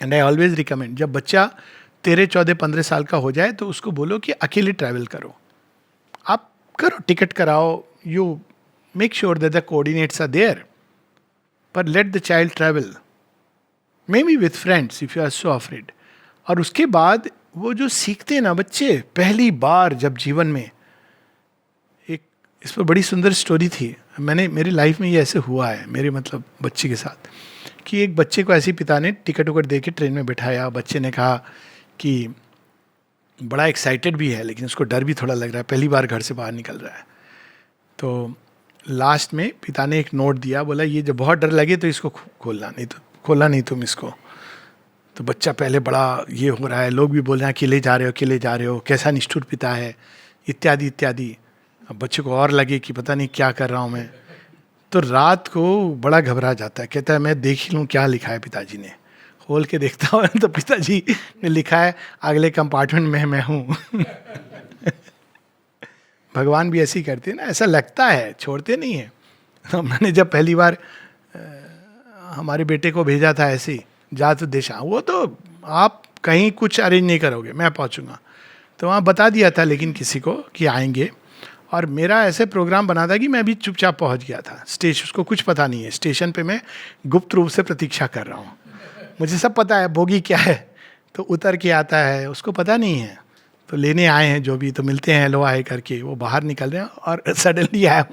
एंड आई ऑलवेज रिकमेंड, जब बच्चा 13, 14, 15 साल का हो जाए तो उसको बोलो कि अकेले ट्रैवल करो. आप करो, टिकट कराओ, you make sure that the coordinates are there, पर let the child travel, maybe with friends if you are so afraid. और उसके बाद वो जो सीखते हैं ना बच्चे पहली बार जब जीवन में, एक इस पर बड़ी सुंदर स्टोरी थी. मेरी लाइफ में ये ऐसे हुआ है मेरे मतलब बच्चे के साथ, कि एक बच्चे को ऐसे पिता ने टिकट उकट दे के ट्रेन में बिठाया. बच्चे ने कहा कि बड़ा एक्साइटेड भी है लेकिन उसको डर भी थोड़ा लग रहा है, पहली बार घर से बाहर निकल रहा है. तो लास्ट में पिता ने एक नोट दिया, बोला ये जब बहुत डर लगे तो इसको खोलना नहीं तुम इसको. तो बच्चा पहले बड़ा ये हो रहा है, लोग भी बोल रहे हैं अकेले जा रहे हो, कैसा निष्ठुर पिता है, इत्यादि इत्यादि. अब बच्चे को और लगे कि पता नहीं क्या कर रहा हूँ मैं. तो रात को बड़ा घबरा जाता है, कहता है मैं देख ही लूँ क्या लिखा है पिताजी ने. खोल के देखता हूँ तो पिताजी ने लिखा है अगले कंपार्टमेंट में मैं हूँ. भगवान भी ऐसे ही करते हैं ना, ऐसा लगता है, छोड़ते नहीं है. तो मैंने जब पहली बार हमारे बेटे को भेजा था ऐसे ही, जा तो देशा, वो तो आप कहीं कुछ अरेंज नहीं करोगे, मैं पहुंचूंगा. तो वहाँ बता दिया था लेकिन किसी को कि आएंगे. और मेरा ऐसे प्रोग्राम बना था कि मैं भी चुपचाप पहुंच गया था स्टेशन, उसको कुछ पता नहीं है. स्टेशन पे मैं गुप्त रूप से प्रतीक्षा कर रहा हूँ, मुझे सब पता है बोगी क्या है. तो उतर के आता है, उसको पता नहीं है. तो लेने आए हैं जो भी, तो मिलते हैं हेलो आए करके, वो बाहर निकल रहे हैं और सडनली आया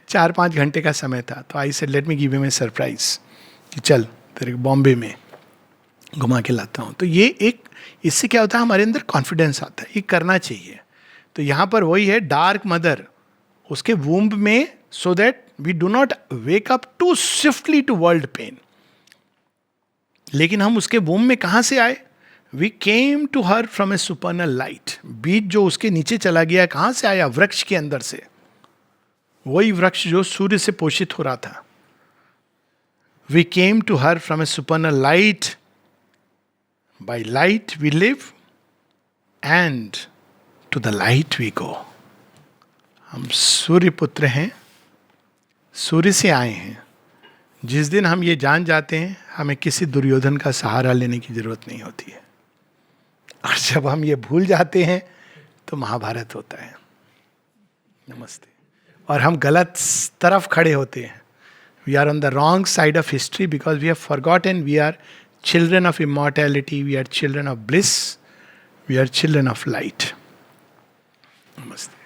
4-5 घंटे का समय था. तो I said let me give him a surprise कि चल तेरे को बॉम्बे में घुमा के लाता हूँ. तो ये एक, इससे क्या होता है हमारे अंदर कॉन्फिडेंस आता है, ये करना चाहिए. तो यहाँ पर वही है डार्क मदर, उसके वूम्ब में, so that we do not wake up too swiftly to world pain. लेकिन हम उसके वूम्ब में कहाँ से आए? We came to her from a supernal light. बीज जो उसके नीचे चला गया कहाँ से आया? वृक्ष के अंदर से. वही वृक्ष जो सूर्य से पोषित हो रहा था. We came to her from a supernal light. By light we live, and to the light we go. हम सूर्य पुत्र हैं, सूर्य से आए हैं. जिस दिन हम ये जान जाते हैं, हमें किसी दुर्योधन का सहारा लेने की जरूरत नहीं होती है. और जब हम ये भूल जाते हैं तो महाभारत होता है. नमस्ते. और हम गलत तरफ खड़े होते हैं. We are on the wrong side of history because we have forgotten we are children of immortality, we are children of bliss, we are children of light. Namaste.